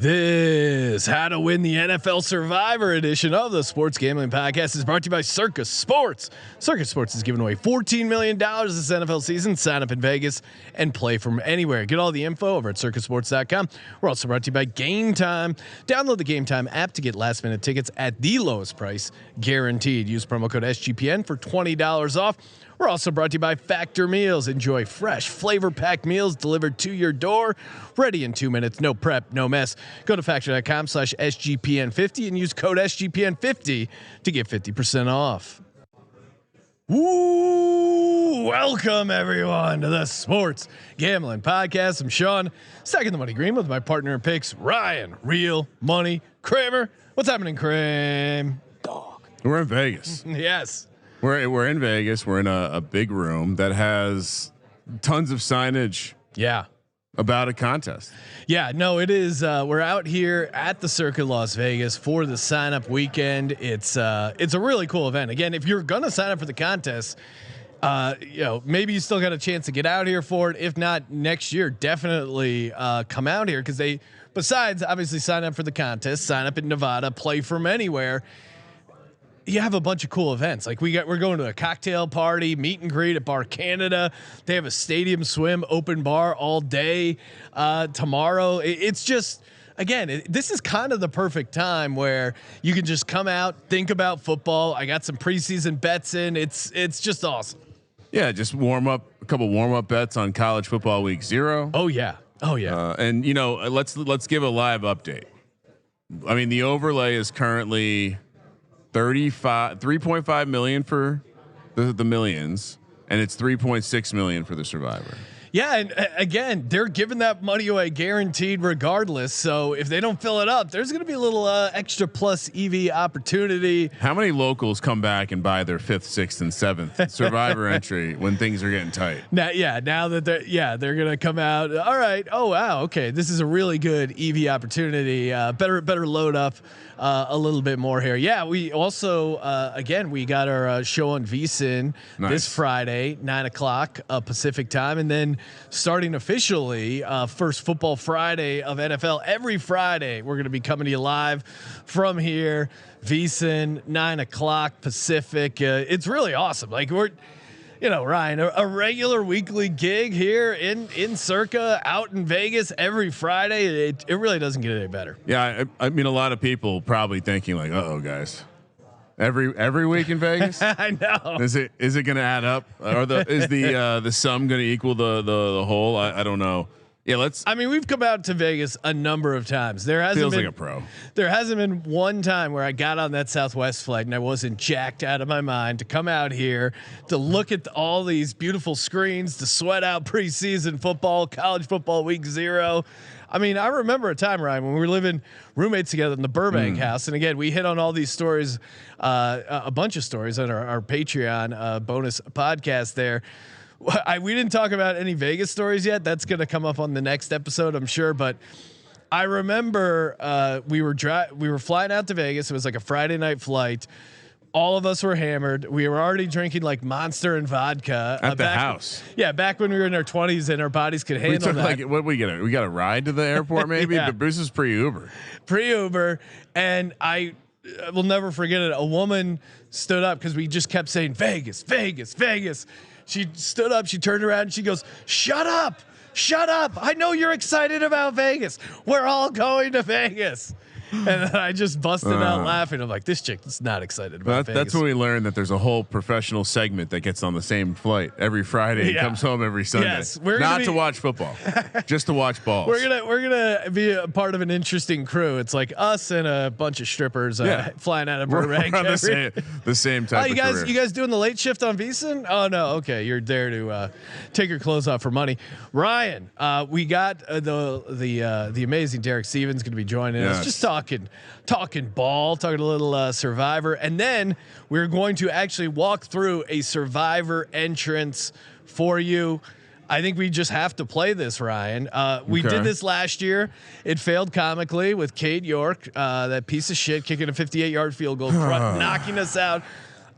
This How to Win the NFL Survivor edition of the Sports Gambling Podcast is brought to you by Circa Sports. Circa Sports is giving away $14 million this NFL season. Sign up in Vegas and play from anywhere. Get all the info over at circasports.com. We're also brought to you by Game Time. Download the Game Time app to get last minute tickets at the lowest price guaranteed. Use promo code SGPN for $20 off. We're also brought to you by Factor Meals. Enjoy fresh, flavor-packed meals delivered to your door, ready in 2 minutes. No prep, no mess. Go to factor.com/SGPN50 and use code SGPN50 to get 50% off. Woo! Welcome everyone to the Sports Gambling Podcast. I'm Sean, second the money green with my partner in picks, Ryan, Real Money Kramer. What's happening, Kramer? Dog. We're in Vegas. Yes. We're in Vegas. We're in a big room that has tons of signage. Yeah. About a contest. Yeah, no, it is. We're out here at the Circa Las Vegas for the sign up weekend. It's a really cool event. Again, if you're going to sign up for the contest, maybe you still got a chance to get out here for it. If not next year, definitely come out here because besides obviously sign up for the contest, sign up in Nevada, play from anywhere. You have a bunch of cool events. Like we're going to a cocktail party, meet and greet at Bar Canada. They have a stadium swim open bar all day tomorrow. It's just, again, this is kind of the perfect time where you can just come out, think about football. I got some preseason bets in. It's just awesome. Yeah, just a couple warm up bets on college football week 0. Oh yeah. And let's give a live update. I mean, the overlay is currently 3.5 million for the millions, and it's 3.6 million for the Survivor. Yeah, and again, they're giving that money away guaranteed regardless. So if they don't fill it up, there's going to be a little extra plus EV opportunity. How many locals come back and buy their 5th, 6th, and 7th Survivor entry when things are getting tight? Now that they're going to come out. All right. Oh wow. Okay, this is a really good EV opportunity. Better load up a little bit more here. Yeah, we also we got our show on VSiN this Friday, 9:00 Pacific time, and then starting officially first football Friday of NFL. Every Friday we're going to be coming to you live from here, VSiN, 9:00 Pacific. It's really awesome. Like Ryan, a regular weekly gig here in Circa, out in Vegas every Friday. It really doesn't get any better. Yeah, I mean, a lot of people probably thinking like, "Uh-oh, guys, every week in Vegas." I know. Is it going to add up, or is the sum going to equal the whole? I don't know. Yeah, we've come out to Vegas a number of times. Feels like a pro. There hasn't been one time where I got on that Southwest flight and I wasn't jacked out of my mind to come out here to look at all these beautiful screens, to sweat out preseason football, college football week 0. I mean, I remember a time, Ryan, when we were living roommates together in the Burbank house. And again, we hit on all these stories, a bunch of stories on our Patreon bonus podcast there. We didn't talk about any Vegas stories yet. That's going to come up on the next episode, I'm sure. But I remember we were flying out to Vegas. It was like a Friday night flight. All of us were hammered. We were already drinking like Monster and vodka at the house. Back when we were in our 20s and our bodies could handle that. We got a ride to the airport maybe. But Bruce is pre-Uber, and I will never forget it. A woman stood up because we just kept saying Vegas, Vegas, Vegas. She stood up, she turned around and she goes, shut up. I know you're excited about Vegas. We're all going to Vegas. And then I just busted out laughing. I'm like, this chick is not excited about Vegas. That's when we learned that there's a whole professional segment that gets on the same flight every Friday and comes home every Sunday. Yes, to watch football, just to watch balls. We're gonna be a part of an interesting crew. It's like us and a bunch of strippers flying out of Burbank. We're on the same type. You guys doing the late shift on VSiN? Oh no, okay, you're there to take your clothes off for money. Ryan, we got the amazing Derek Stevens going to be joining us. Just talking ball, talking a little Survivor, and then we're going to actually walk through a Survivor entrance for you. I think we just have to play this, Ryan. We did this last year. It failed comically with Cade York, that piece of shit, kicking a 58-yard field goal, knocking us out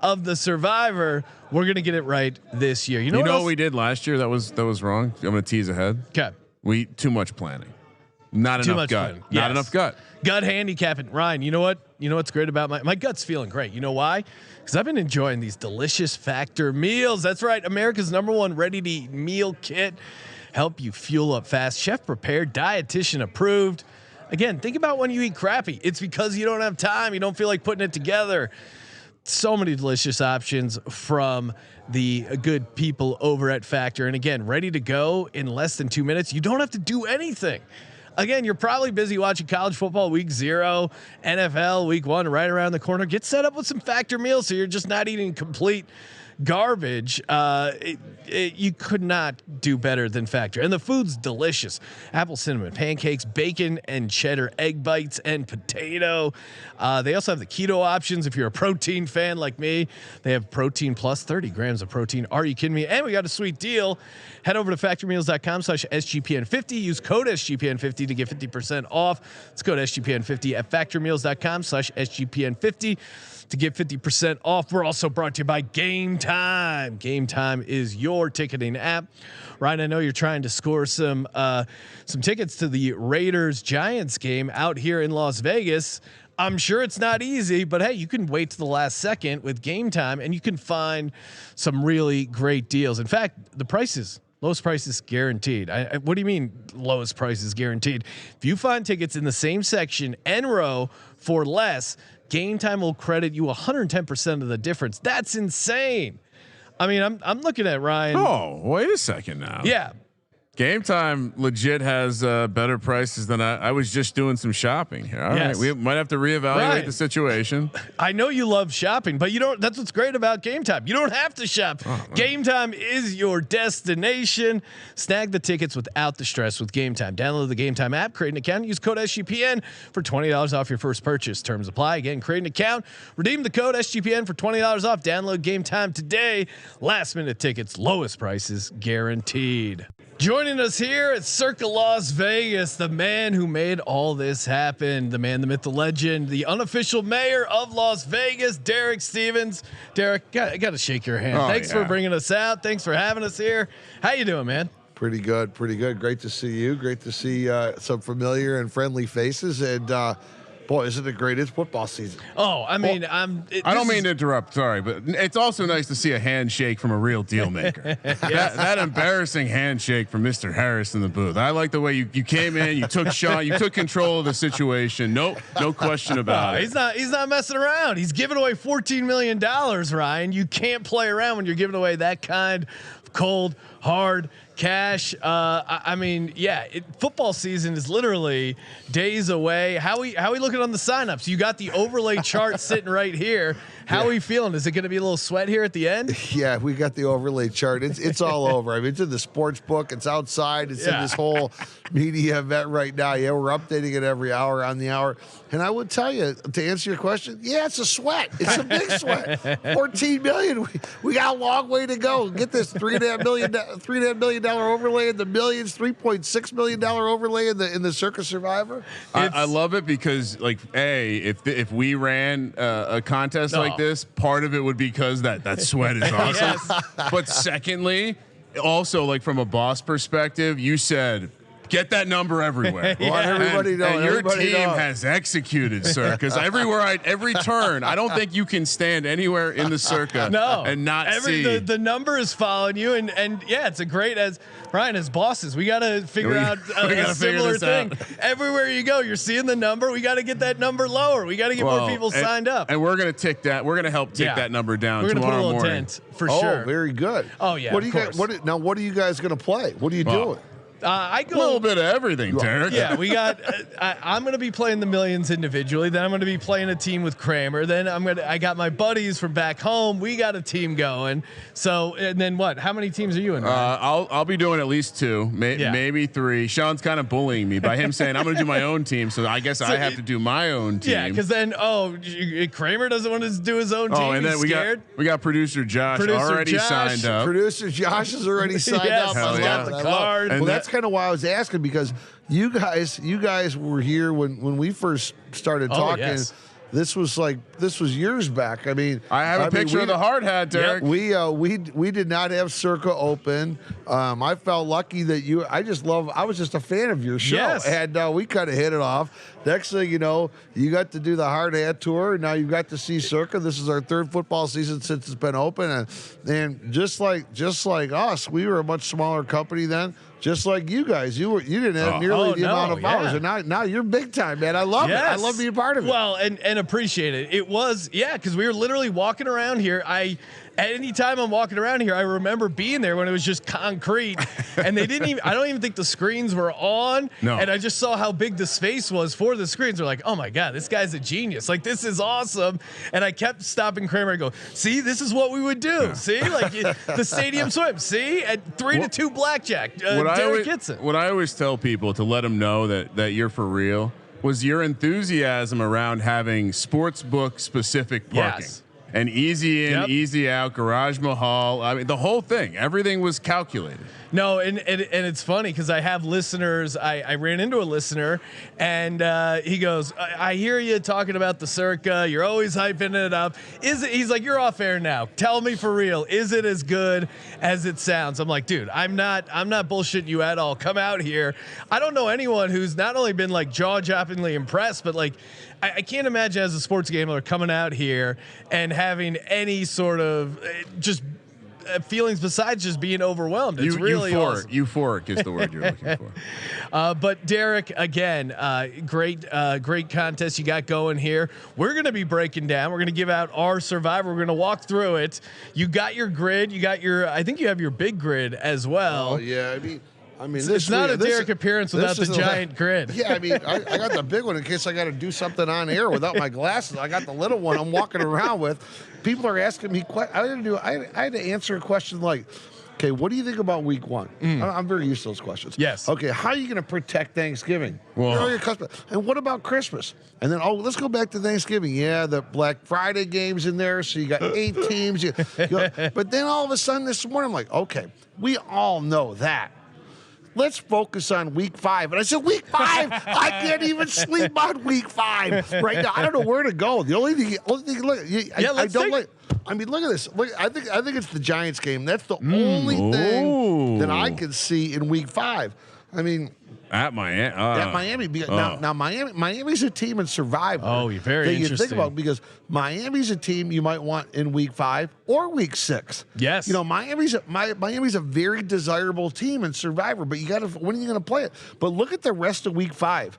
of the Survivor. We're gonna get it right this year. You know what we did last year that was wrong. I'm gonna tease ahead. Okay. Too much planning. Not Too enough much gut. pudding. Not Yes. enough gut. Gut handicapping. Ryan, you know what? You know what's great about my gut's feeling great. You know why? Because I've been enjoying these delicious Factor meals. That's right. America's #1 ready-to-eat meal kit. Help you fuel up fast. Chef prepared, dietitian approved. Again, think about when you eat crappy. It's because you don't have time. You don't feel like putting it together. So many delicious options from the good people over at Factor. And again, ready to go in less than 2 minutes. You don't have to do anything. Again, you're probably busy watching college football week 0, NFL week 1 right around the corner. Get set up with some Factor meals so you're just not eating complete garbage. You could not do better than Factor, and the food's delicious. Apple cinnamon pancakes, bacon and cheddar egg bites, and potato. They also have the keto options if you're a protein fan like me. They have protein plus 30 grams of protein. Are you kidding me? And we got a sweet deal. Head over to factormeals.com/SGPN50. Use code SGPN50 to get 50% off. Let's go to SGPN50 at factormeals.com/SGPN50 to get 50% off. We're also brought to you by Game Time. Game Time is your ticketing app. Ryan, I know you're trying to score some tickets to the Raiders Giants game out here in Las Vegas. I'm sure it's not easy, but hey, you can wait to the last second with Game Time and you can find some really great deals. In fact, the prices, lowest prices guaranteed. What do you mean lowest prices guaranteed? If you find tickets in the same section and row for less, Game Time will credit you 110% of the difference. That's insane. I mean, I'm looking at Ryan. Oh, wait a second now. Yeah. Game Time legit has better prices than I was just doing some shopping here. All right, we might have to reevaluate the situation. I know you love shopping, but you don't. That's what's great about Game Time. You don't have to shop. Game Time is your destination. Snag the tickets without the stress with Game Time. Download the Game Time app, create an account, use code SGPN for $20 off your first purchase. Terms apply. Again, create an account, redeem the code SGPN for $20 off. Download Game Time today. Last minute tickets, lowest prices guaranteed. Joining us here at Circa Las Vegas, the man who made all this happen, the man, the myth, the legend, the unofficial mayor of Las Vegas, Derek Stevens. Derek, got to shake your hand. Thanks for bringing us out. Thanks for having us here. How you doing, man? Pretty good, pretty good. Great to see you. Great to see some familiar and friendly faces. And boy, isn't it great? It's football season. Oh, I mean, I don't mean to interrupt. Sorry, but it's also nice to see a handshake from a real deal maker. that embarrassing handshake from Mr. Harris in the booth. I like the way you came in, you took shot, you took control of the situation. No question about it. He's not messing around. He's giving away $14 million, Ryan. You can't play around when you're giving away that kind of cold, hard cash. I mean, yeah, football season is literally days away. How we looking on the signups? You got the overlay chart sitting right here. How are we feeling? Is it going to be a little sweat here at the end? Yeah, we got the overlay chart. It's all over. I mean, it's in the sports book. It's outside. It's in this whole media event right now. Yeah, we're updating it every hour on the hour. And I would tell you, to answer your question, yeah, it's a sweat. It's a big sweat. 14 million. We got a long way to go. Get this $3.5 million overlay in the millions, $3.6 million overlay in the Circa Survivor. I love it because, like, if we ran a contest like this, part of it would be because that sweat is awesome. But secondly, also, like, from a boss perspective, you said, get that number everywhere. Let everybody know. And your team has executed, sir. Because every turn, I don't think you can stand anywhere in the Circa and not see. The number is following you, and yeah, it's a great, as Ryan, as bosses, we got to figure out a similar thing. Everywhere you go, you're seeing the number. We got to get that number lower. We got to get more people signed up. And we're gonna tick that. We're gonna help tick that number down. We're gonna tomorrow put a little morning. tent for sure. Oh, very good. Oh yeah. What do you guys? What are you guys gonna play? What are you doing? I go a little bit of everything, Derek. Yeah, we got. I'm going to be playing the millions individually. Then I'm going to be playing a team with Kramer. Then I got my buddies from back home. We got a team going. So and then what? How many teams are you in? I'll be doing at least 2, maybe 3. Sean's kind of bullying me by him saying I'm going to do my own team. So I guess I have to do my own team. Yeah, because then Kramer doesn't want to do his own team. Oh, and then we got producer Josh already signed up. Producer Josh is already signed up. He's got the card. Well, that's kind of why I was asking, because you guys were here when we first started talking. This was years back. I mean, I have a picture of the hard hat, Derek. We did not have Circa open. I felt lucky that I was just a fan of your show, yes. and we kind of hit it off. Next thing you know, you got to do the hard hat tour. Now you got to see Circa. This is our third football season since it's been open, and just like us, we were a much smaller company then. Just like you guys, you didn't have nearly the amount of hours, and now you're big time, man. I love it. I love being part of it. Well, and appreciate it. It was because we were literally walking around here. At any time I'm walking around here, I remember being there when it was just concrete, and they didn't even. I don't even think the screens were on. No. And I just saw how big the space was for the screens. They're like, oh my god, this guy's a genius. Like, this is awesome. And I kept stopping Kramer and go, see, this is what we would do. Yeah. See, like the stadium swim. See, at 3-2 blackjack. Derek Kitson. What I always tell people to let them know that you're for real was your enthusiasm around having sports book specific parking. Yes. And easy in, easy out, garage mahal. I mean, the whole thing, everything was calculated. No, and it's funny because I have listeners. I ran into a listener, and he goes, I hear you talking about the Circa. You're always hyping it up. He's like, you're off air now. Tell me for real. Is it as good as it sounds? I'm like, dude, I'm not bullshitting you at all. Come out here. I don't know anyone who's not only been like jaw-droppingly impressed, but like, I can't imagine as a sports gambler coming out here and having any sort of just feelings besides just being overwhelmed. It's really euphoric. awesome. Euphoric is the word you're looking for. But Derek, again, great contest you got going here. We're going to be breaking down. We're going to give out our Survivor. We're going to walk through it. You got your grid. You got I think you have your big grid as well. Oh yeah, I mean, it's not a Derek appearance without the giant grid. Yeah, I mean, I got the big one in case I got to do something on air without my glasses. I got the little one I'm walking around with. People are asking me. I had to answer a question like, okay, what do you think about week one? I'm very used to those questions. Yes. Okay, how are you going to protect Thanksgiving? Whoa. And what about Christmas? And then, let's go back to Thanksgiving. Yeah, the Black Friday game's in there, so you got 8 teams. But then all of a sudden this morning, I'm like, okay, we all know that. Let's focus on week 5. And I said, week 5? I can't even sleep on week 5 right now. I don't know where to go. The only thing look, I don't like. I mean, look at this. Look, I think it's the Giants game. That's the only thing that I can see in week 5. I mean, at Miami. Now Miami's a team in Survivor. Oh, you're very interesting. You think about because Miami's a team you might want in week 5 or week 6. Yes. Miami's a very desirable team in Survivor, but when are you going to play it? But look at the rest of week 5.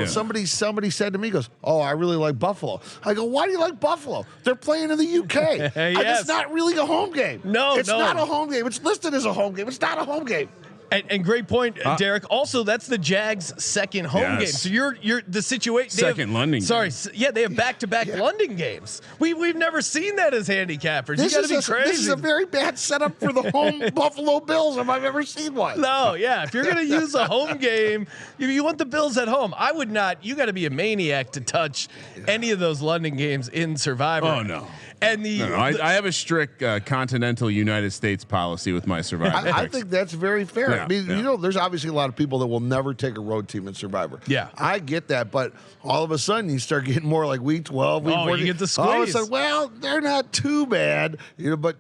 Somebody said to me, goes, "Oh, I really like Buffalo." I go, "Why do you like Buffalo? They're playing in the UK. Yes. It's not really a home game. It's not a home game. It's listed as a home game. It's not a home game." And great point, Derek. Also, that's the Jags' second home game. So you're the situation. Second London. Sorry, they have back-to-back London games. We've never seen that as handicappers. You got to be crazy. This is a very bad setup for the home Buffalo Bills if I've ever seen one. No, yeah. If you're going to use a home game, you want the Bills at home. I would not. You got to be a maniac to touch any of those London games in Survivor. Oh no. And I have a strict continental United States policy with my Survivor. I think that's very fair. Yeah, I mean, there's obviously a lot of people that will never take a road team in Survivor. Yeah, I get that, but all of a sudden you start getting more like week 12, week 14. You get the squeeze. All of a sudden, well, they're not too bad, but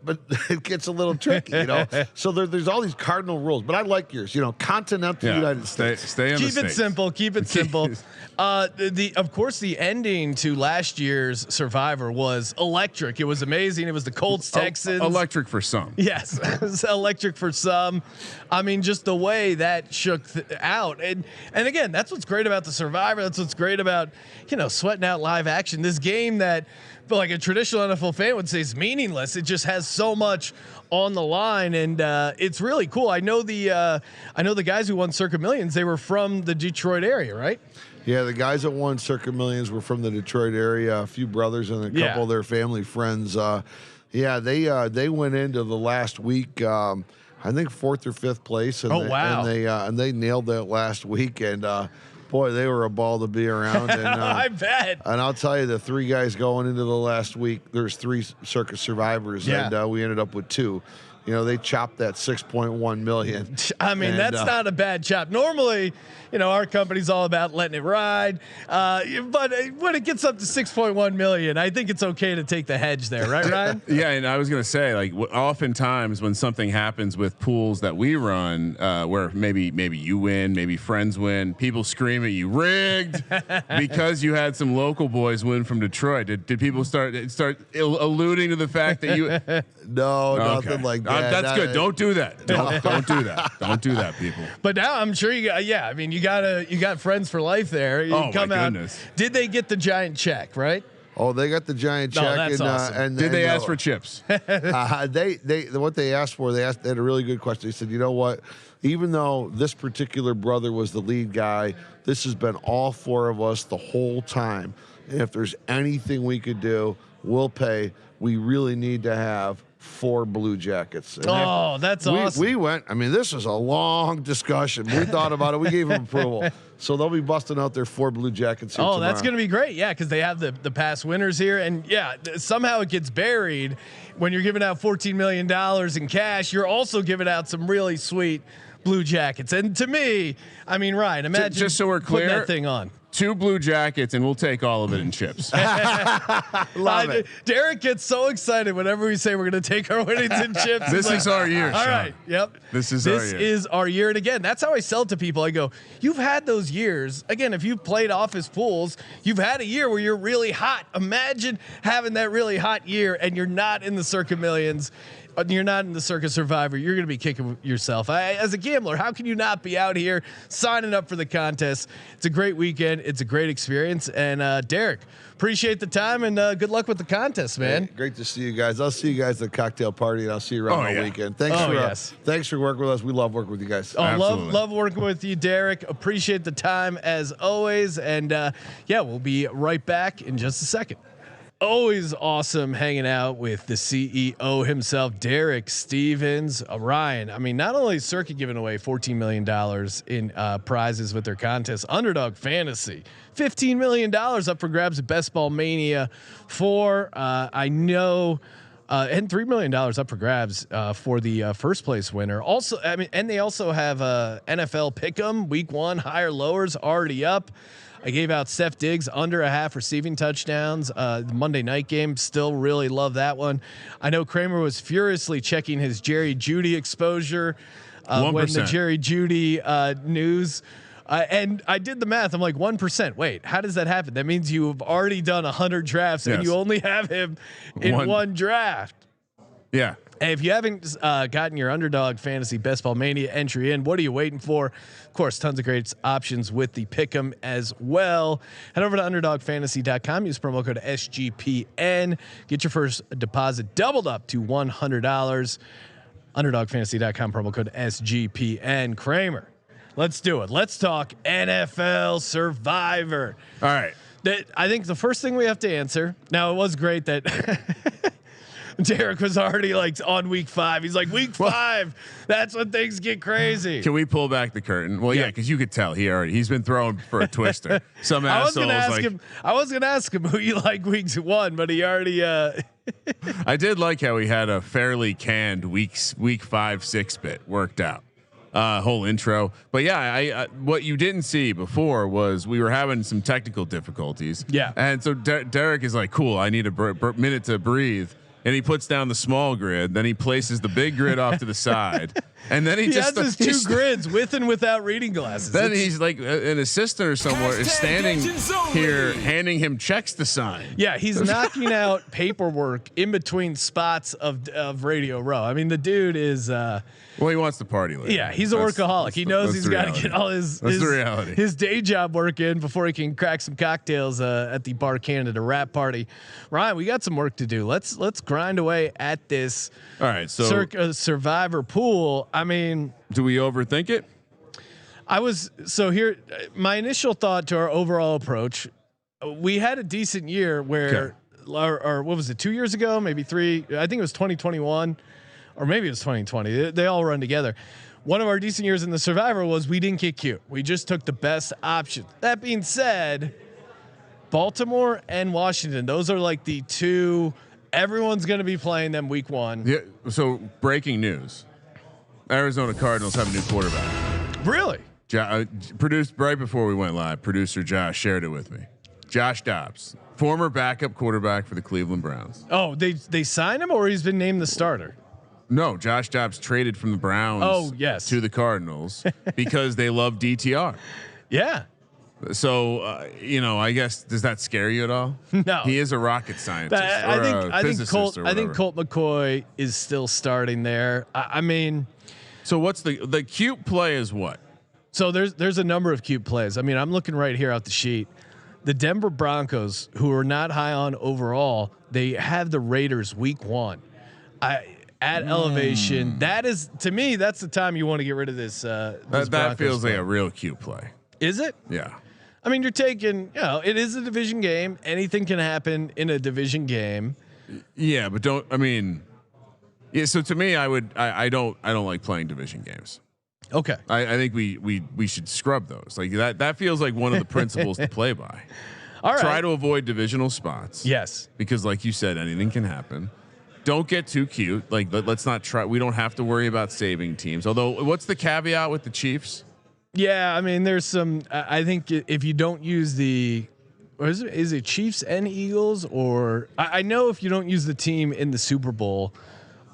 it gets a little tricky, So there's all these cardinal rules, but I like yours. Continental United States. Stay in the States. Keep it simple. Of course, the ending to last year's Survivor was electric. It was amazing. It was the Colts Texans. Electric for some. Yes, it was electric for some. I mean, just the way that shook out, and again, that's what's great about the Survivor. That's what's great about sweating out live action. This game that, like a traditional NFL fan would say, is meaningless. It just has so much on the line, and it's really cool. I know the guys who won Circa Millions. They were from the Detroit area, right? Yeah, the guys that won Circa Millions were from the Detroit area. A few brothers and a couple of their family friends. They went into the last week. I think 4th or 5th place. And and they nailed that last week. And boy, they were a ball to be around. And, I bet. And I'll tell you, the 3 guys going into the last week, there's 3 Circa Survivors, and we ended up with 2. they chopped that 6.1 million. I mean, that's not a bad chop. Normally, our company's all about letting it ride. But when it gets up to 6.1 million, I think it's okay to take the hedge there, right, Ryan? Yeah, and I was gonna say, like, oftentimes when something happens with pools that we run, where maybe you win, maybe friends win, people scream at you, rigged, because you had some local boys win from Detroit. Did people start alluding to the fact that you? No, nothing like that. That's good. Don't do that. Don't do that. Don't do that, people. But now I'm sure you got. Yeah, I mean, you got friends for life there. You come out. Goodness. Did they get the giant check? Right. Oh, they got the giant check. That's awesome. And did they ask for chips? What they asked for, they had a really good question. They said, you know what? Even though this particular brother was the lead guy, this has been all four of us the whole time. And if there's anything we could do, we'll pay. We really need to have 4 blue jackets. And that's awesome. We went, I mean, this was a long discussion. We thought about it. We gave them approval. So they'll be busting out their 4 blue jackets here tomorrow. That's going to be great. Yeah, because they have the past winners here. And yeah, somehow it gets buried when you're giving out $14 million in cash. You're also giving out some really sweet blue jackets. And to me, I mean, Ryan, imagine just so we're clear, putting that thing on. 2 blue jackets, and we'll take all of it in chips. Love it. Derek gets so excited whenever we say we're going to take our winnings in chips. This is our year. All right. Yep. This is our year. And again, that's how I sell to people. I go, you've had those years. Again, if you've played office pools, you've had a year where you're really hot. Imagine having that really hot year and you're not in the Circa Millions. You're not in the Circa Survivor. You're going to be kicking yourself. As a gambler, how can you not be out here signing up for the contest? It's a great weekend. It's a great experience. And Derek, appreciate the time and good luck with the contest, man. Hey, great to see you guys. I'll see you guys at the cocktail party, and I'll see you around all weekend. Thanks for working with us. We love working with you guys. Love working with you, Derek. Appreciate the time as always. And we'll be right back in just a second. Always awesome hanging out with the CEO himself, Derek Stevens. Ryan, I mean, not only is Circa giving away $14 million in prizes with their contest, Underdog Fantasy, $15 million up for grabs at Best Ball Mania 4. I know, and $3 million up for grabs for the first place winner. Also, I mean, and they also have NFL Pick'em Week 1 higher lowers already up. I gave out Steph Diggs under a half receiving touchdowns. The Monday night game, still really love that one. I know Kramer was furiously checking his Jerry Jeudy exposure when the Jerry Jeudy news. And I did the math. I'm like 1%. Wait, how does that happen? That means you've already done 100 drafts and you only have him in one draft. Yeah. Hey, if you haven't gotten your Underdog Fantasy Best Ball Mania entry in, what are you waiting for? Of course, tons of great options with the Pick'em as well. Head over to UnderdogFantasy.com. Use promo code SGPN. Get your first deposit doubled up to $100. UnderdogFantasy.com, promo code SGPN. Kramer, let's do it. Let's talk NFL Survivor. All right. I think the first thing we have to answer. Now, it was great that Derek was already like on week 5. He's like, week 5. That's when things get crazy. Can we pull back the curtain? Well, yeah, because you could tell he's been thrown for a twister. Some I was gonna ask him who you like week 1, but he already. I did like how he had a fairly canned week 5, 6 bit worked out. Whole intro, but yeah, I what you didn't see before was we were having some technical difficulties. Yeah, and so Derek is like, cool, I need a minute to breathe. And he puts down the small grid, then he places the big grid off to the side, and then he just has his 2 grids with and without reading glasses. Then he's like an assistant or somewhere is standing here handing him checks to sign. Yeah, he's knocking out paperwork in between spots of Radio Row. I mean, the dude is. Well, he wants to party later. Yeah, he's a workaholic. He knows he's got to get all his day job work in before he can crack some cocktails at the Bar Canada wrap party. Ryan, we got some work to do. Let's grind away at this. All right, so Circa Survivor pool. I mean, do we overthink it? My initial thought to our overall approach. We had a decent year where, or what was it, 2 years ago, maybe 3? I think it was 2021. Or maybe it was 2020. They all run together. One of our decent years in the Survivor was we didn't get cute. We just took the best option. That being said, Baltimore and Washington, those are like the 2 Everyone's going to be playing them week 1. Yeah. So breaking news: Arizona Cardinals have a new quarterback. Really? Produced right before we went live. Producer Josh shared it with me. Josh Dobbs, former backup quarterback for the Cleveland Browns. Oh, they signed him, or he's been named the starter? No, Josh Dobbs traded from the Browns. Oh, yes. To the Cardinals because they love DTR. Yeah. So I guess, does that scare you at all? No. He is a rocket scientist. I think Colt McCoy is still starting there. I mean, so what's the cute play is what? So there's a number of cute plays. I mean, I'm looking right here out the sheet. The Denver Broncos, who are not high on overall, they have the Raiders week 1. At elevation. That is, to me, that's the time you want to get rid of this. That feels like a real cute play. Is it? Yeah. I mean, you're taking, it is a division game. Anything can happen in a division game. Yeah, but so to me, I don't like playing division games. Okay. I think we should scrub those. Like that feels like one of the principles to play by. All right. Try to avoid divisional spots. Yes. Because like you said, anything can happen. Don't get too cute. Like let's not try. We don't have to worry about saving teams. Although, what's the caveat with the Chiefs? Yeah, I mean, there's some. I think if you don't use is it Chiefs and Eagles, or I know if you don't use the team in the Super Bowl,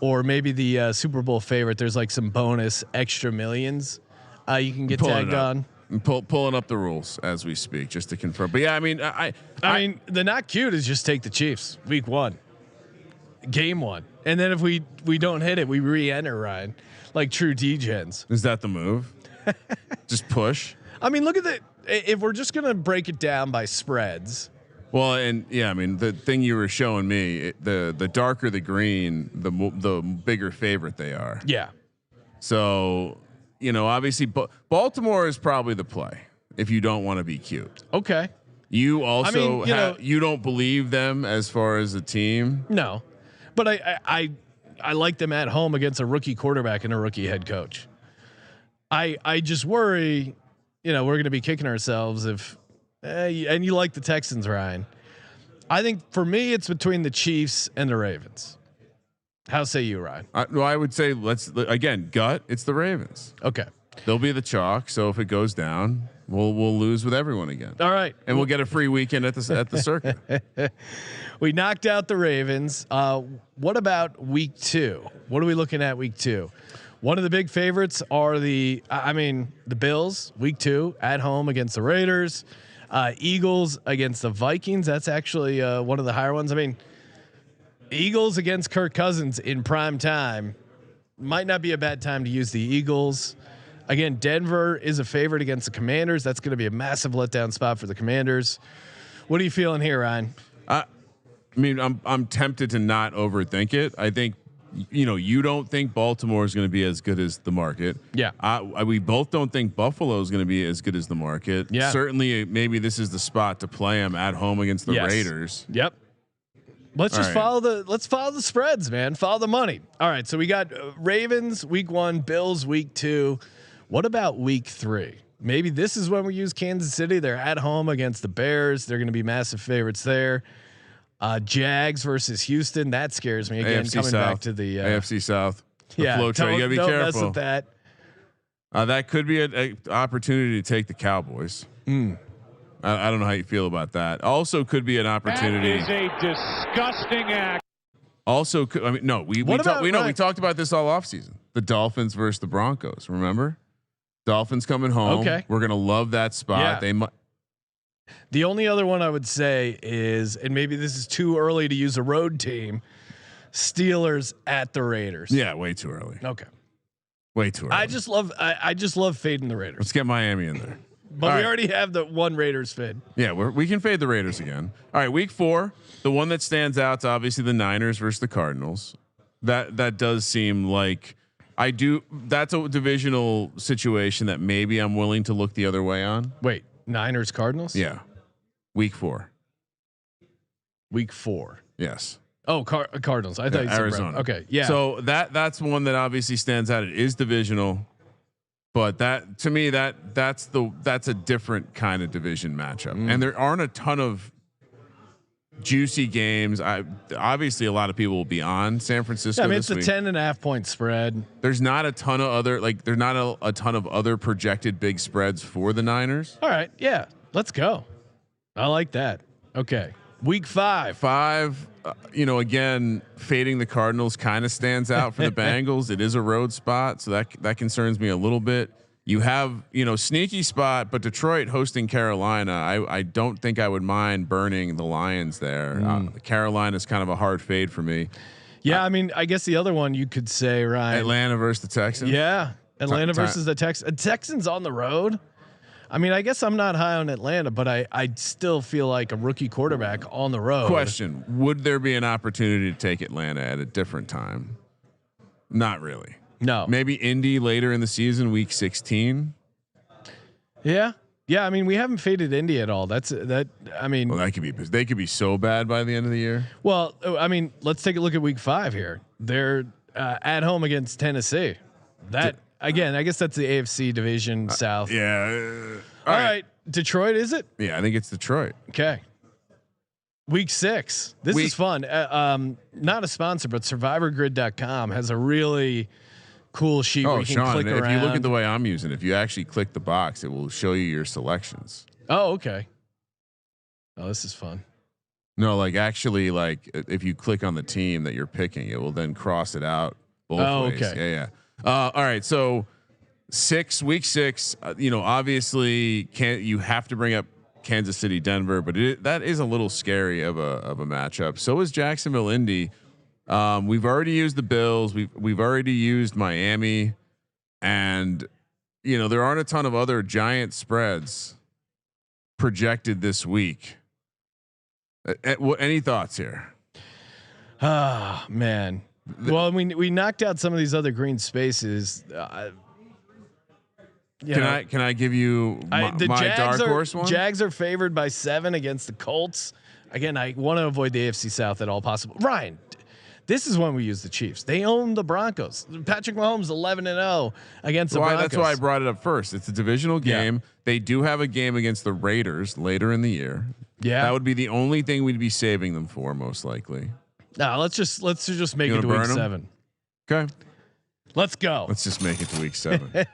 or maybe the Super Bowl favorite, there's like some bonus extra millions you can get tagged on. I'm pulling up the rules as we speak just to confirm. But yeah, I mean, I mean, the not cute is just take the Chiefs week 1. Game 1, and then if we don't hit it, we re-enter, Ryan, like true degens. Is that the move? Just push. I mean, look at if we're just gonna break it down by spreads. Well, and yeah, I mean, the thing you were showing me, the darker the green, the bigger favorite they are. Yeah. So obviously, Baltimore is probably the play if you don't want to be cute. Okay. You also you don't believe them as far as a team. No. But I like them at home against a rookie quarterback and a rookie head coach. I just worry, we're going to be kicking ourselves if, and you like the Texans, Ryan. I think for me, it's between the Chiefs and the Ravens. How say you, Ryan? I would say gut. It's the Ravens. Okay. They'll be the chalk. So if it goes down, we'll lose with everyone again. All right, and we'll get a free weekend at the Circa. We knocked out the Ravens. What about week 2? What are we looking at week 2? One of the big favorites are the Bills week 2 at home against the Raiders, Eagles against the Vikings. That's actually one of the higher ones. I mean, Eagles against Kirk Cousins in prime time might not be a bad time to use the Eagles. Again, Denver is a favorite against the Commanders. That's going to be a massive letdown spot for the Commanders. What are you feeling here, Ryan? I mean, I'm tempted to not overthink it. I think, you don't think Baltimore is going to be as good as the market. Yeah. We both don't think Buffalo is going to be as good as the market. Yeah. Certainly, maybe this is the spot to play them at home against the Raiders. Yep. Let's just follow the spreads, man. Follow the money. All right. So we got Ravens week 1, Bills week 2. What about week 3? Maybe this is when we use Kansas City. They're at home against the Bears. They're going to be massive favorites there. Jags versus Houston. That scares me again. AFC coming South. back to the AFC South. Yeah, flow chart. You gotta be careful. Mess with that. That could be an opportunity to take the Cowboys. I don't know how you feel about that. Also, could be an opportunity. That is a disgusting act. Also, we talked about this all offseason. The Dolphins versus the Broncos. Remember, Dolphins coming home. Okay, we're gonna love that spot. Yeah. They might. The only other one I would say is, and maybe this is too early to use a road team, Steelers at the Raiders. Yeah, way too early. Okay, way too early. I just love fading the Raiders. Let's get Miami in there. But we already have the one Raiders fade. Yeah, we can fade the Raiders again. All right, week 4, the one that stands out is obviously the Niners versus the Cardinals. That does seem like that's a divisional situation that maybe I'm willing to look the other way on. Wait, Niners Cardinals? Yeah. Week 4. Week 4. Yes. Oh, Cardinals. I thought you said Arizona. Okay. Yeah. So that's one that obviously stands out. It is divisional, but that to me that's a different kind of division matchup. And there aren't a ton of juicy games. Obviously a lot of people will be on San Francisco. Yeah, I mean, it's this a week. 10.5 point spread. There's not a ton of other there's not a ton of other projected big spreads for the Niners. All right, yeah, let's go. I like that. Okay, week 5. Again, fading the Cardinals kind of stands out for the Bengals. It is a road spot, so that concerns me a little bit. You have, sneaky spot, but Detroit hosting Carolina. I don't think I would mind burning the Lions there. Carolina's kind of a hard fade for me. Yeah, I mean, I guess the other one you could say, Ryan. Atlanta versus the Texans. Yeah, Atlanta versus the Texans. Texans on the road. I mean, I guess I'm not high on Atlanta, but I still feel like a rookie quarterback on the road. Question: would there be an opportunity to take Atlanta at a different time? Not really. No. Maybe Indy later in the season, week 16. Yeah. I mean, we haven't faded Indy at all. I mean, well, they could be so bad by the end of the year. Well, I mean, let's take a look at week 5 here. They're at home against Tennessee. Again, I guess that's the AFC division South. Yeah. All right. Detroit, is it? Yeah, I think it's Detroit. Okay. Week 6. This is fun. Not a sponsor, but SurvivorGrid.com has a really cool sheet where you can click around. If you look at the way I'm using it, if you actually click the box, it will show you your selections. Oh, okay. Oh, this is fun. No, actually, if you click on the team that you're picking, it will then cross it out both ways. Okay. Yeah. All right. So week 6, obviously you have to bring up Kansas City, Denver, but that is a little scary of a matchup. So is Jacksonville, Indy. We've already used the Bills. We've already used Miami, and there aren't a ton of other giant spreads projected this week. Any thoughts here? Ah, man. Well, we knocked out some of these other green spaces. Can I give you my dark horse one? Jags are favored by 7 against the Colts. Again, I want to avoid the AFC South at all possible. Ryan, this is when we use the Chiefs. They own the Broncos. Patrick Mahomes 11-0 against the Broncos. That's why I brought it up first. It's a divisional game. Yeah. They do have a game against the Raiders later in the year. Yeah, that would be the only thing we'd be saving them for, most likely. No, let's just make it to week 7. Okay, let's go. Let's just make it to week 7.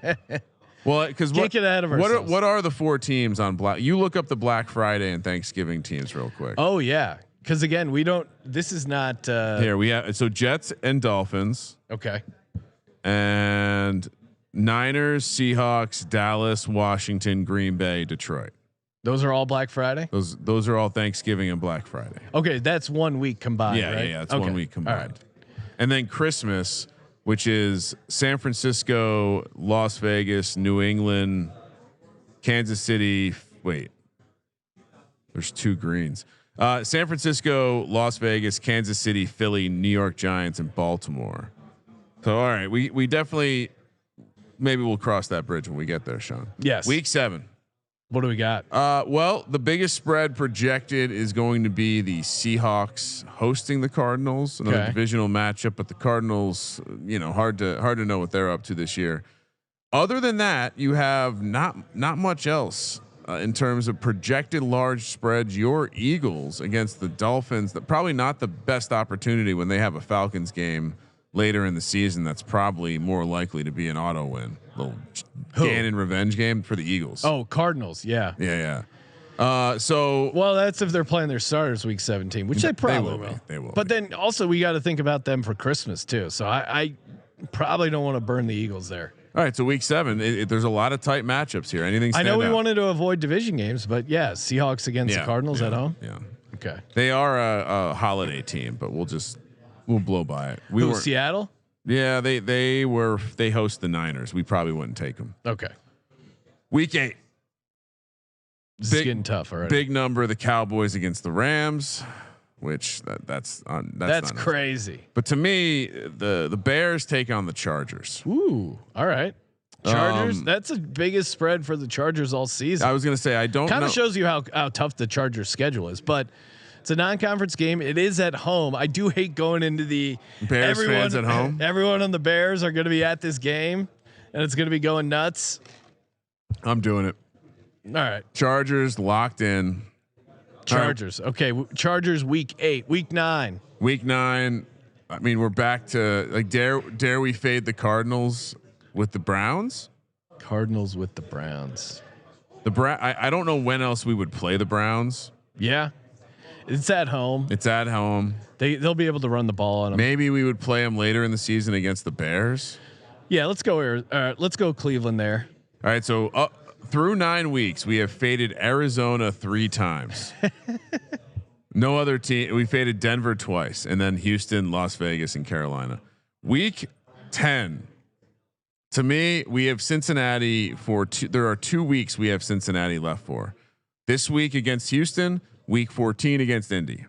Well, because get ahead of ourselves. What are the 4 teams on Black? You look up the Black Friday and Thanksgiving teams real quick. Oh yeah, because again, we don't. This is not here. We have Jets and Dolphins. Okay. And Niners, Seahawks, Dallas, Washington, Green Bay, Detroit. Those are all Black Friday. Those are all Thanksgiving and Black Friday. Okay, that's 1 week combined. Yeah, right? yeah, it's 1 week combined. And then Christmas, which is San Francisco, Las Vegas, New England, Kansas City. Wait, there's 2 greens. San Francisco, Las Vegas, Kansas City, Philly, New York Giants, and Baltimore. So all right, we definitely maybe we'll cross that bridge when we get there, Sean. Yes. Week 7. What do we got? Well, the biggest spread projected is going to be the Seahawks hosting the Cardinals, another divisional matchup. But the Cardinals, hard to know what they're up to this year. Other than that, you have not much else in terms of projected large spreads. Your Eagles against the Dolphins, that probably not the best opportunity when they have a Falcons game later in the season. That's probably more likely to be an auto win. Little Gannon revenge game for the Eagles. Oh, Cardinals. Yeah. Yeah. Well, that's if they're playing their starters week 17, which they probably will. They will. But then also we got to think about them for Christmas too. So I probably don't want to burn the Eagles there. All right. So week 7, there's a lot of tight matchups here. Anything? I know we wanted to avoid division games, but yeah, Seahawks against the Cardinals at home. Yeah. Okay. They are a holiday team, but we'll blow by it. We were Seattle. Yeah, they host the Niners. We probably wouldn't take them. Okay. Week 8. This is getting tough already. Big number, the Cowboys against the Rams, which that's crazy. But to me, the Bears take on the Chargers. Ooh, all right. Chargers. That's the biggest spread for the Chargers all season. I was going to say I don't know. Kind of shows you how tough the Chargers schedule is, but it's a non-conference game. It is at home. I do hate going into the Bears fans at home. Everyone on the Bears are going to be at this game, and it's going to be going nuts. I'm doing it. All right. Chargers locked in. Chargers. Okay, Chargers week 8, week 9. Week 9. I mean, we're back to like dare we fade the Cardinals with the Browns? Cardinals with the Browns. I don't know when else we would play the Browns. Yeah, it's at home. It's at home. They'll be able to run the ball on them. Maybe we would play them later in the season against the Bears. Yeah, let's go. Let's go Cleveland there. All right, so through 9 weeks, we have faded Arizona 3 times. No other team. We faded Denver twice, and then Houston, Las Vegas, and Carolina. Week 10. To me, we have Cincinnati for 2. There are 2 weeks we have Cincinnati left for. This week against Houston, week 14 against Indy.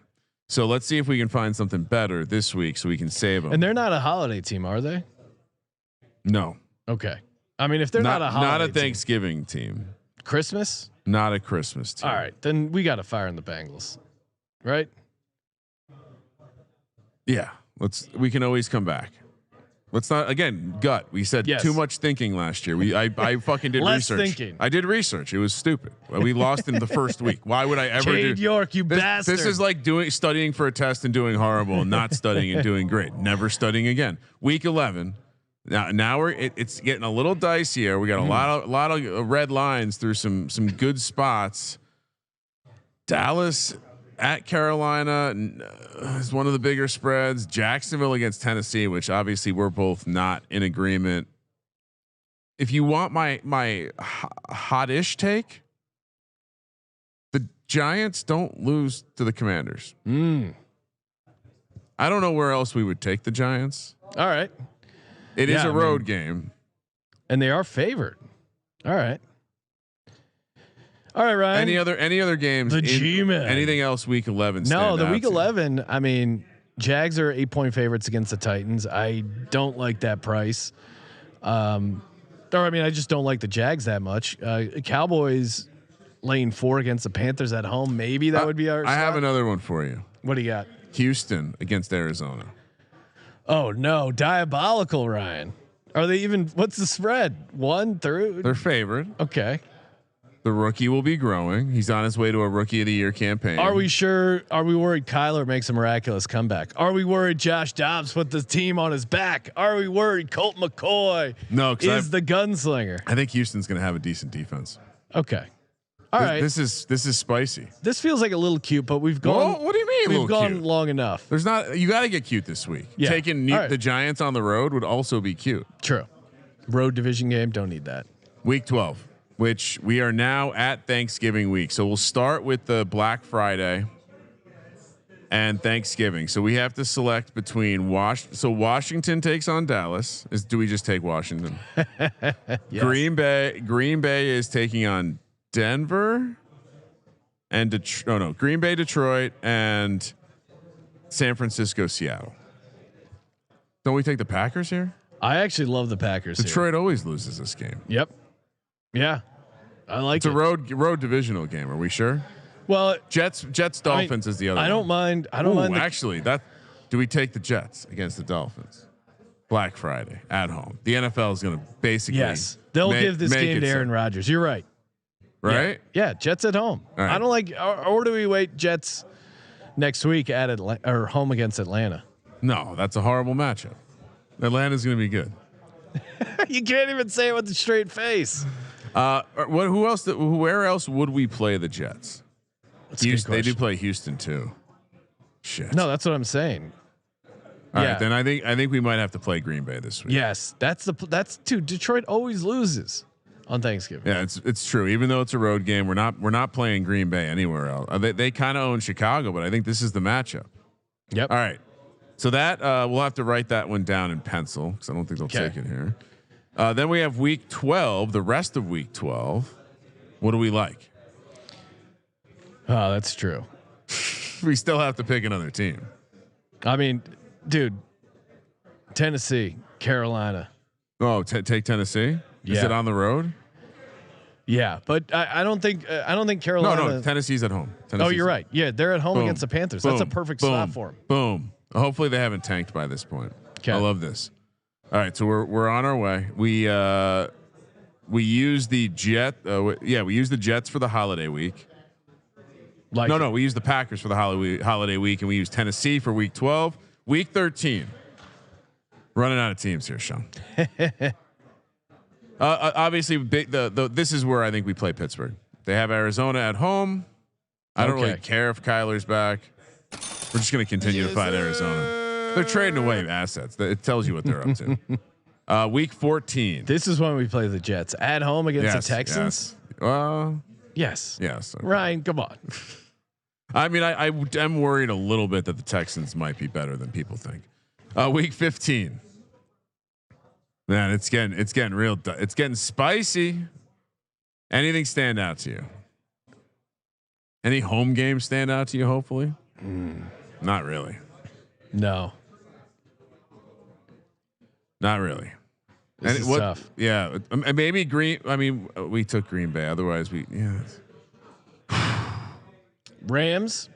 So let's see if we can find something better this week so we can save them. And they're not a holiday team, are they? No. Okay. I mean, if they're not a holiday not a Thanksgiving team. Christmas? Not a Christmas team. All right, then we got to fire in the Bengals, right? Yeah. We can always come back. Let's not again gut. We said too much thinking last year. I fucking did Less research. thinking. I did research. It was stupid. We lost in the first week. Why would I ever Cade York, you bastard. This is like studying for a test and doing horrible, and not studying and doing great. Never studying again. Week 11. Now it's getting a little dicier. We got a lot of red lines through some good spots. Dallas at Carolina is one of the bigger spreads. Jacksonville against Tennessee, which obviously we're both not in agreement. If you want my hot-ish take, the Giants don't lose to the Commanders. I don't know where else we would take the Giants. All right. It is a road game, and they are favored. All right, Ryan. Any other games? The G-Man. Anything else? Week 11. No, the week 11. I mean, Jags are 8-point favorites against the Titans. I don't like that price. I just don't like the Jags that much. Cowboys laying 4 against the Panthers at home. Maybe that would be our. I have another one for you. What do you got? Houston against Arizona. Oh no, diabolical, Ryan. Are they even? What's the spread? 1 through? They're favored. Okay. The rookie will be growing. He's on his way to a Rookie of the Year campaign. Are we sure? Are we worried Kyler makes a miraculous comeback? Are we worried Josh Dobbs put the team on his back? Are we worried Colt McCoy is the gunslinger? I think Houston's going to have a decent defense. Okay. All right. This is spicy. This feels like a little cute, but we've gone. Whoa, what do you mean? We've gone cute? Long enough. There's not. You got to get cute this week. Yeah. Taking the Giants on the road would also be cute. True. Road division game. Don't need that. Week 12, which we are now at Thanksgiving week. So we'll start with the Black Friday and Thanksgiving. So we have to select between Washington takes on Dallas. Do we just take Washington? Yes. Green Bay is taking on Denver and Green Bay, Detroit, and San Francisco, Seattle. Don't we take the Packers here? I actually love the Packers. Detroit here. always loses this game. Yep. Yeah. I like it's a road divisional game. Are we sure? Well, Jets Dolphins is the other. I don't mind. I don't mind. Actually, do we take the Jets against the Dolphins? Black Friday at home. The NFL is going to basically they'll give this game to Aaron Rodgers. You're right. Right? Yeah, Jets at home. Right. I don't like. Or do we wait Jets next week at Atlanta or home against Atlanta? No, that's a horrible matchup. Atlanta's going to be good. You can't even say it with a straight face. Who else? Where else would we play the Jets? Houston, they do play Houston too. Shit. No, that's what I'm saying. All right, then I think we might have to play Green Bay this week. Yes, that's Detroit always loses on Thanksgiving. Yeah, it's true. Even though it's a road game, we're not playing Green Bay anywhere else. They kind of own Chicago, but I think this is the matchup. Yep. All right. So that we'll have to write that one down in pencil because I don't think they'll take it here. Then we have week 12, the rest of week 12. What do we like? Oh, that's true. We still have to pick another team. I mean, dude, Tennessee, Carolina. Oh, take Tennessee. Yeah. Is it on the road? Yeah, but I don't think Carolina. No, Tennessee's at home. You're right. Yeah, they're at home against the Panthers. That's a perfect spot for them. Boom. Hopefully they haven't tanked by this point. I love this. All right, so we're on our way. We use the we use the Jets for the holiday week. Like no, we use the Packers for the holiday week, and we use Tennessee for week 12. Week 13. Running out of teams here, Sean. Obviously, this is where I think we play Pittsburgh. They have Arizona at home. I don't really care if Kyler's back. We're just going to continue to fight Arizona. They're trading away assets. It tells you what they're up to. Week 14. This is when we play the Jets at home against the Texans. Yes. Yes. Ryan, come on. I mean, I'm worried a little bit that the Texans might be better than people think. Week 15. Man, it's getting real. It's getting spicy. Anything stand out to you? Any home games stand out to you? Hopefully, not really. No, not really. This is tough. Yeah, maybe Green. I mean, we took Green Bay. Otherwise, Rams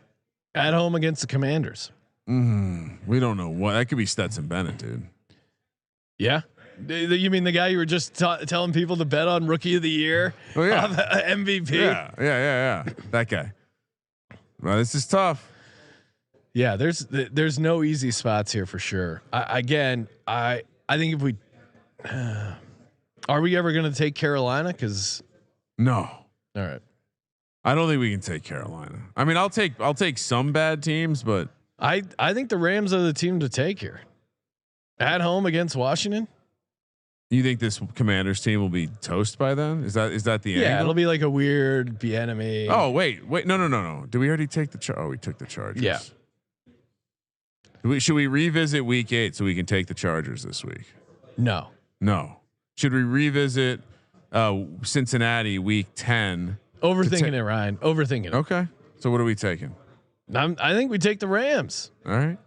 at home against the Commanders. We don't know what that could be. Stetson Bennett, dude. Yeah. You mean the guy you were just telling people to bet on Rookie of the Year? Oh yeah, MVP. Yeah. That guy. Well, this is tough. Yeah, there's no easy spots here for sure. I think if we are we ever going to take Carolina? Because no. All right. I don't think we can take Carolina. I mean, I'll take some bad teams, but I think the Rams are the team to take here. At home against Washington. You think this Commanders team will be toast by then? Is that the angle? It'll be like a weird Bieniemy. Oh wait, no. Did we already take the we took the Chargers. Yeah. Should we revisit week 8 so we can take the Chargers this week? No. Should we revisit Cincinnati week 10? Overthinking it, Ryan. Overthinking it. Okay. So what are we taking? I think we take the Rams. All right.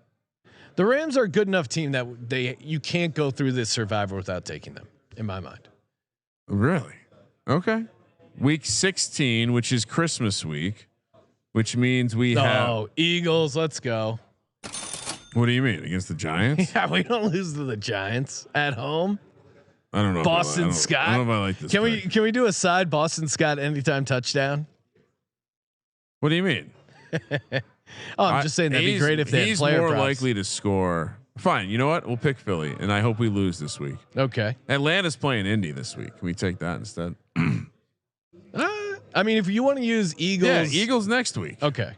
The Rams are a good enough team that you can't go through this Survivor without taking them, in my mind. Really? Okay. Week 16, which is Christmas week, which means we have Eagles. Let's go. What do you mean, against the Giants? Yeah, we don't lose to the Giants at home. I don't know. Boston Scott. I don't know if I like this. Can we do a side Boston Scott anytime touchdown? What do you mean? I'm just saying that'd be great if they had player more props. likely to score. Fine. You know what? We'll pick Philly, and I hope we lose this week. Okay. Atlanta's playing Indy this week. Can we take that instead? I mean, if you want to use Eagles, Eagles next week. Okay.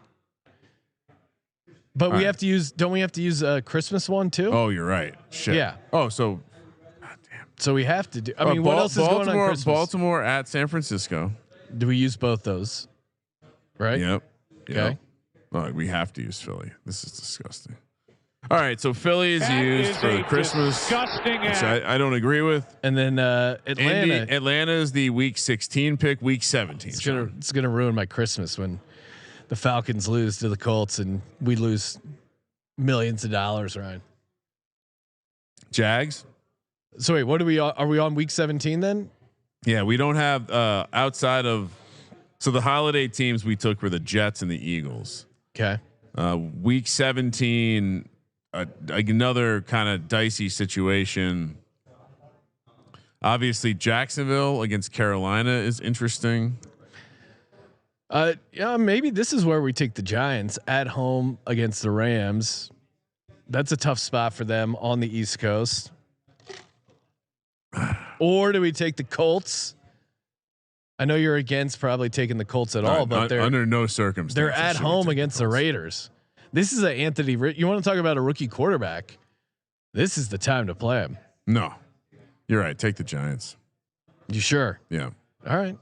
But we have to use. Don't we have to use a Christmas one too? Oh, you're right. Shit. Yeah. Oh, so. God damn. So we have to do. I mean, what else is going on Christmas? Baltimore at San Francisco. Do we use both those? Right. Yep. Okay. Oh, we have to use Philly. This is disgusting. All right, so Philly is used for the Christmas, which I don't agree with. And then Atlanta. Atlanta is the week 16 pick. Week 17. It's gonna ruin my Christmas when the Falcons lose to the Colts and we lose millions of dollars, Ryan. Jags. So wait, what are we on week 17 then? Yeah, we don't have outside of. So the holiday teams we took were the Jets and the Eagles. Okay. Week 17, another kind of dicey situation. Obviously, Jacksonville against Carolina is interesting. Yeah, maybe this is where we take the Giants at home against the Rams. That's a tough spot for them on the East Coast. Or do we take the Colts? I know you're against probably taking the Colts at all, but they're under no circumstances. They're at home against the Raiders. This is Anthony. You want to talk about a rookie quarterback? This is the time to play him. No, you're right. Take the Giants. You sure? Yeah. All right.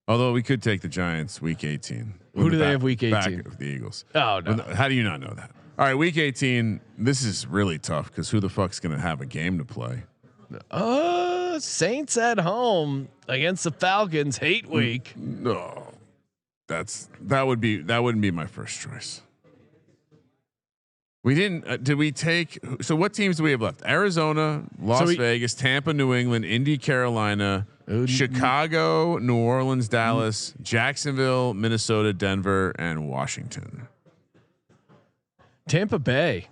Although we could take the Giants week 18. Who do they have week 18? Back of the Eagles. Oh no. How do you not know that? All right, week 18. This is really tough because who the fuck's going to have a game to play? Saints at home against the Falcons. Hate week. No, that wouldn't be my first choice. We didn't. Did we take? So what teams do we have left? Arizona, Las Vegas, Tampa, New England, Indy, Carolina, Chicago, New Orleans, Dallas, Jacksonville, Minnesota, Denver, and Washington. Tampa Bay.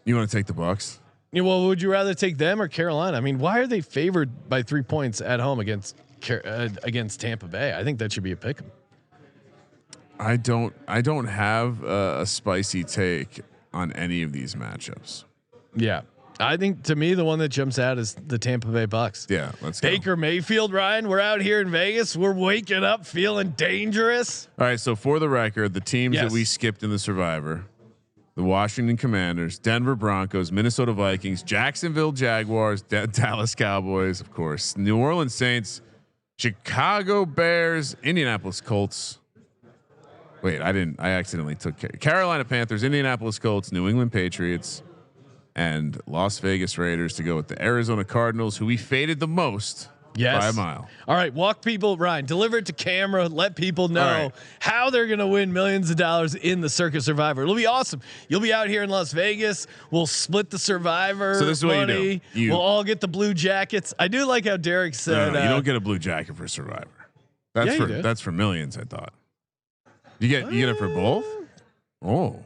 You want to take the Bucks? Yeah, well, would you rather take them or Carolina? I mean, why are they favored by 3 points at home against Tampa Bay? I think that should be a pick 'em. I don't have a spicy take on any of these matchups. Yeah. I think to me, the one that jumps out is the Tampa Bay Bucks. Yeah. Let's go. Baker Mayfield, Ryan, we're out here in Vegas. We're waking up feeling dangerous. All right. So for the record, the teams that we skipped in the Survivor, the Washington Commanders, Denver Broncos, Minnesota Vikings, Jacksonville Jaguars, Dallas Cowboys, of course, New Orleans Saints, Chicago Bears, Indianapolis Colts. Wait, I accidentally took Carolina Panthers, Indianapolis Colts, New England Patriots, and Las Vegas Raiders to go with the Arizona Cardinals, who we faded the most by a mile. All right, walk people, Ryan, deliver it to camera, let people know how they're going to win millions of dollars in the Circa Survivor. It'll be awesome. You'll be out here in Las Vegas. We'll split the Survivor so this is money. What you do. We'll all get the blue jackets. I do like how Derek said, no, you don't get a blue jacket for Survivor. That's for millions, I thought. You get it for both? Oh.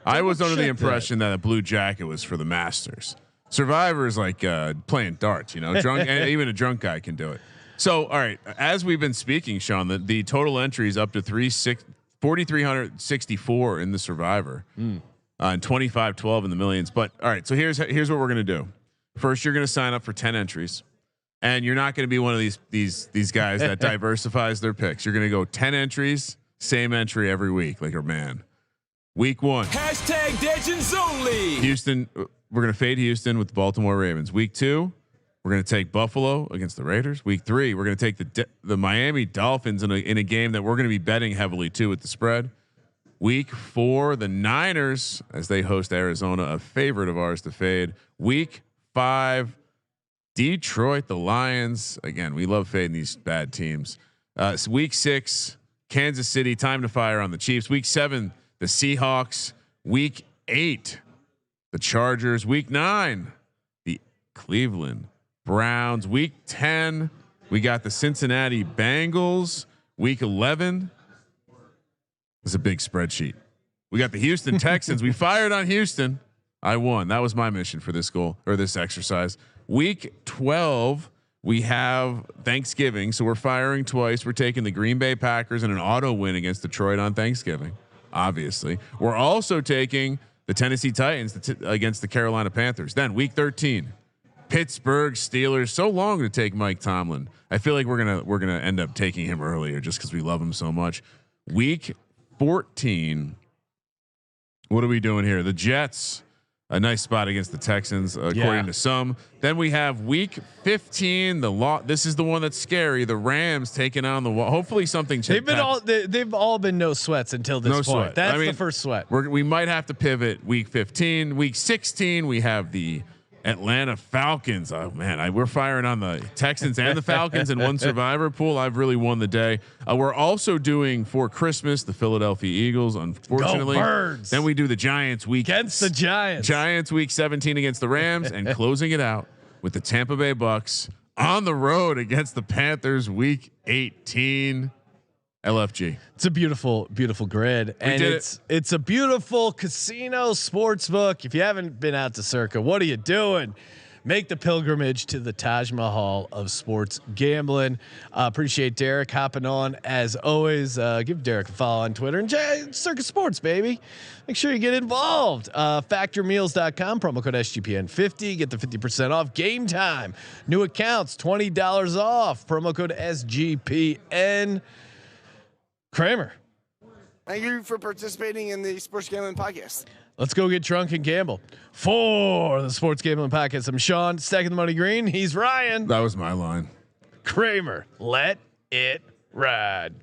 I was under the impression that a blue jacket was for the Masters. Survivor is like playing darts, drunk, and even a drunk guy can do it. So, all right, as we've been speaking, Sean, the total entries up to 4,364 in the Survivor, and 2,512 in the millions. But all right, so here's what we're gonna do. First, you're gonna sign up for 10 entries, and you're not gonna be one of these guys that diversifies their picks. You're gonna go 10 entries, same entry every week, like a man. Week 1. #Legends only. Houston. We're going to fade Houston with the Baltimore Ravens. Week 2, we're going to take Buffalo against the Raiders. Week 3, we're going to take the Miami Dolphins in a game that we're going to be betting heavily too with the spread. Week 4, the Niners as they host Arizona, a favorite of ours to fade. Week 5, Detroit, the Lions. Again, we love fading these bad teams. So week 6, Kansas City, time to fire on the Chiefs. Week 7, the Seahawks. Week 8, the Chargers. Week 9, the Cleveland Browns. Week 10, we got the Cincinnati Bengals. Week 11 is a big spreadsheet. We got the Houston Texans. We fired on Houston. I won. That was my mission for this goal or this exercise. Week 12, we have Thanksgiving. So we're firing twice. We're taking the Green Bay Packers and an auto win against Detroit on Thanksgiving. Obviously, we're also taking the Tennessee Titans against the Carolina Panthers. Then week 13, Pittsburgh Steelers. So long to take Mike Tomlin. I feel like we're gonna end up taking him earlier just because we love him so much. Week 14. What are we doing here? The Jets. A nice spot against the Texans, according to some. Then we have week 15. This is the one that's scary. The Rams taking on the wall. Hopefully something. They've all been no sweats until this point. Sweat. That's the first sweat. We might have to pivot. Week 15, week 16, we have the Atlanta Falcons. Oh man, we're firing on the Texans and the Falcons in one Survivor pool. I've really won the day. We're also doing for Christmas the Philadelphia Eagles. Unfortunately, go Birds. Then we do the Giants week against the Giants. Giants week 17 against the Rams, and closing it out with the Tampa Bay Bucks on the road against the Panthers week 18. LFG. It's a beautiful, beautiful grid, and it's a beautiful casino sports book. If you haven't been out to Circa, what are you doing? Make the pilgrimage to the Taj Mahal of sports gambling. Appreciate Derek hopping on as always. Give Derek a follow on Twitter and Circa Sports, baby. Make sure you get involved. Factormeals.com, promo code SGPN50. Get the 50% off. Game time. New accounts, $20 off. Promo code SGPN. Kramer, thank you for participating in the Sports Gambling Podcast. Let's go get drunk and gamble. For the Sports Gambling Podcast, I'm Sean, stacking the money green. He's Ryan. That was my line. Kramer, let it ride.